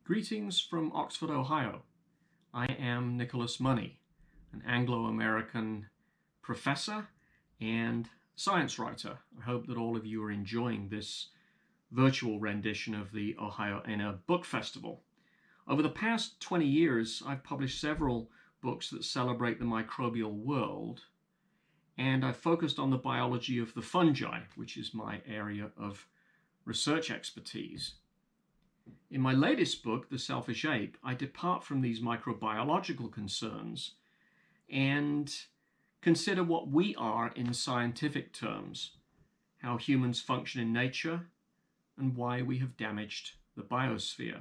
Greetings from Oxford, Ohio. I am Nicholas Money, an Anglo-American professor and science writer. I hope that all of you are enjoying this virtual rendition of the Ohioana Book Festival. Over the past 20 years, I've published several books that celebrate the microbial world, and I've focused on the biology of the fungi, which is my area of research expertise. In my latest book, The Selfish Ape, I depart from these microbiological concerns and consider what we are in scientific terms, how humans function in nature, and why we have damaged the biosphere.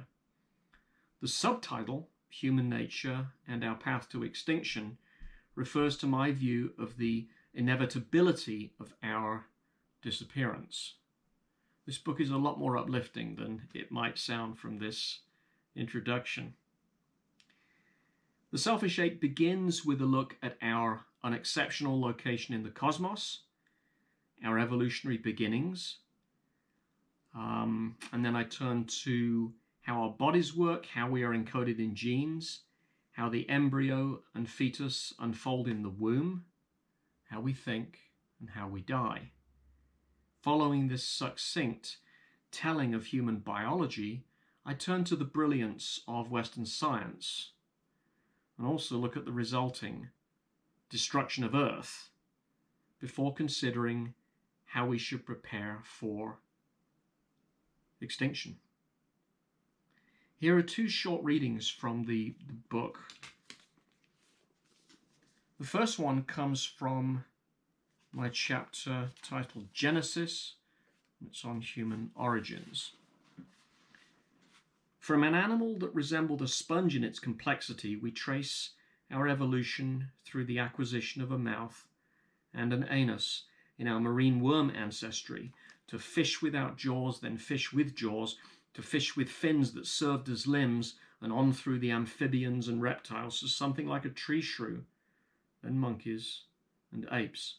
The subtitle, Human Nature and Our Path to Extinction, refers to my view of the inevitability of our disappearance. This book is a lot more uplifting than it might sound from this introduction. The Selfish Ape begins with a look at our unexceptional location in the cosmos, our evolutionary beginnings, and then I turn to how our bodies work, how we are encoded in genes, how the embryo and fetus unfold in the womb, how we think, and how we die. Following this succinct telling of human biology, I turn to the brilliance of Western science and also look at the resulting destruction of Earth before considering how we should prepare for extinction. Here are two short readings from the book. The first one comes from my chapter titled Genesis. It's on human origins. From an animal that resembled a sponge in its complexity, we trace our evolution through the acquisition of a mouth and an anus in our marine worm ancestry, to fish without jaws, then fish with jaws, to fish with fins that served as limbs, and on through the amphibians and reptiles to something like a tree shrew, then monkeys and apes.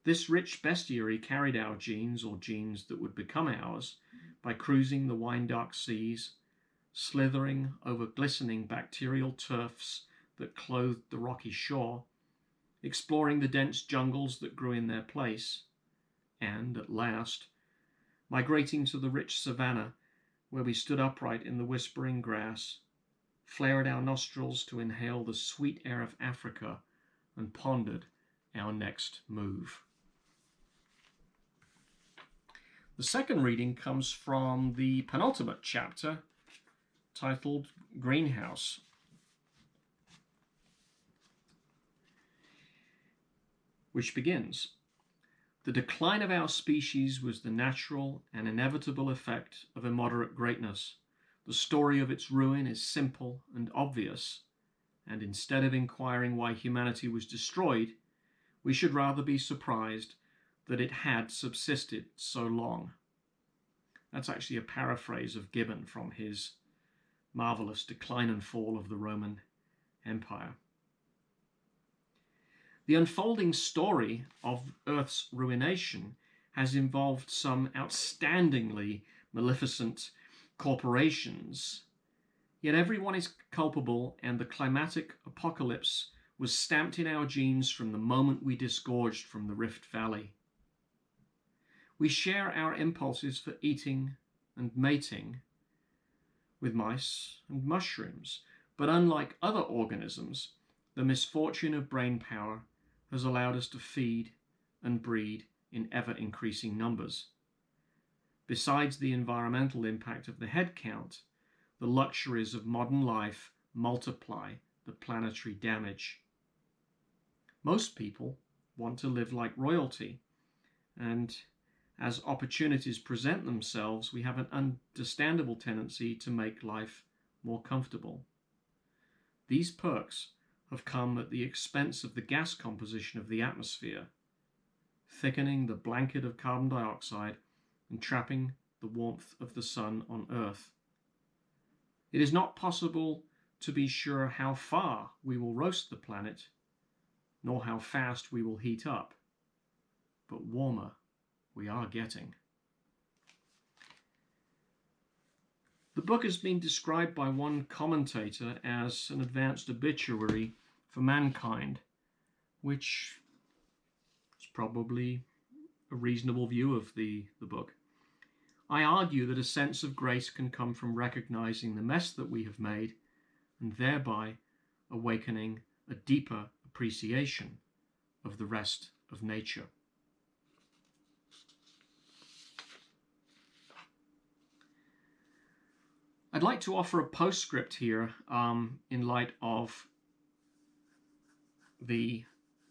This rich bestiary carried our genes, or genes that would become ours, by cruising the wine-dark seas, slithering over glistening bacterial turfs that clothed the rocky shore, exploring the dense jungles that grew in their place, and, at last, migrating to the rich savanna, where we stood upright in the whispering grass, flared our nostrils to inhale the sweet air of Africa, and pondered our next move. The second reading comes from the penultimate chapter, titled Greenhouse. Which begins, "The decline of our species was the natural and inevitable effect of immoderate greatness. The story of its ruin is simple and obvious, and instead of inquiring why humanity was destroyed, we should rather be surprised that it had subsisted so long." That's actually a paraphrase of Gibbon from his marvelous Decline and Fall of the Roman Empire. The unfolding story of Earth's ruination has involved some outstandingly maleficent corporations, yet everyone is culpable, and the climatic apocalypse was stamped in our genes from the moment we disgorged from the Rift Valley. We share our impulses for eating and mating with mice and mushrooms, but unlike other organisms, the misfortune of brain power has allowed us to feed and breed in ever-increasing numbers. Besides the environmental impact of the head count, the luxuries of modern life multiply the planetary damage. Most people want to live like royalty, and as opportunities present themselves, we have an understandable tendency to make life more comfortable. These perks have come at the expense of the gas composition of the atmosphere, thickening the blanket of carbon dioxide and trapping the warmth of the sun on Earth. It is not possible to be sure how far we will roast the planet, nor how fast we will heat up, but warmer we are getting. The book has been described by one commentator as an advanced obituary for mankind, which is probably a reasonable view of the book. I argue that a sense of grace can come from recognizing the mess that we have made and thereby awakening a deeper appreciation of the rest of nature. I'd like to offer a postscript here in light of the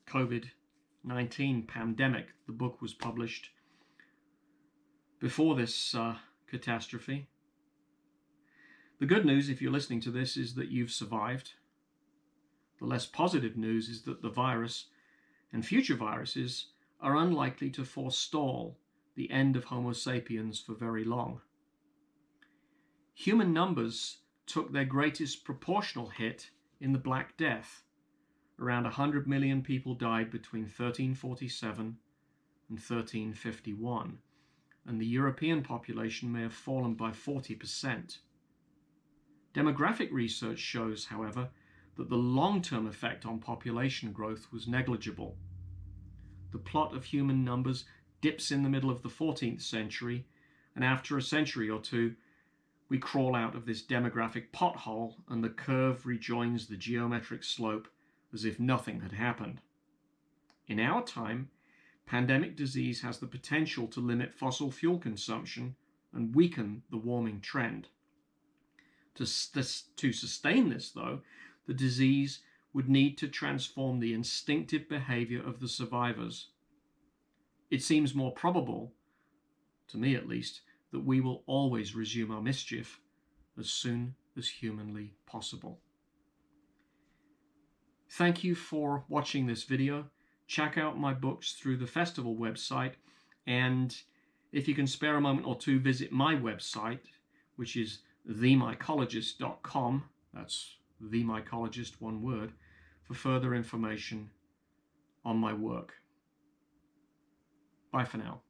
COVID-19 pandemic. The book was published before this catastrophe. The good news, if you're listening to this, is that you've survived. The less positive news is that the virus and future viruses are unlikely to forestall the end of Homo sapiens for very long. Human numbers took their greatest proportional hit in the Black Death. Around 100 million people died between 1347 and 1351, and the European population may have fallen by 40%. Demographic research shows, however, that the long-term effect on population growth was negligible. The plot of human numbers dips in the middle of the 14th century, and after a century or two, we crawl out of this demographic pothole and the curve rejoins the geometric slope as if nothing had happened. In our time, pandemic disease has the potential to limit fossil fuel consumption and weaken the warming trend. To sustain this, though, the disease would need to transform the instinctive behavior of the survivors. It seems more probable, to me at least, that we will always resume our mischief as soon as humanly possible. Thank you for watching this video. Check out my books through the festival website, and if you can spare a moment or two, visit my website, which is themycologist.com. That's The Mycologist, one word, for further information on my work. Bye for now.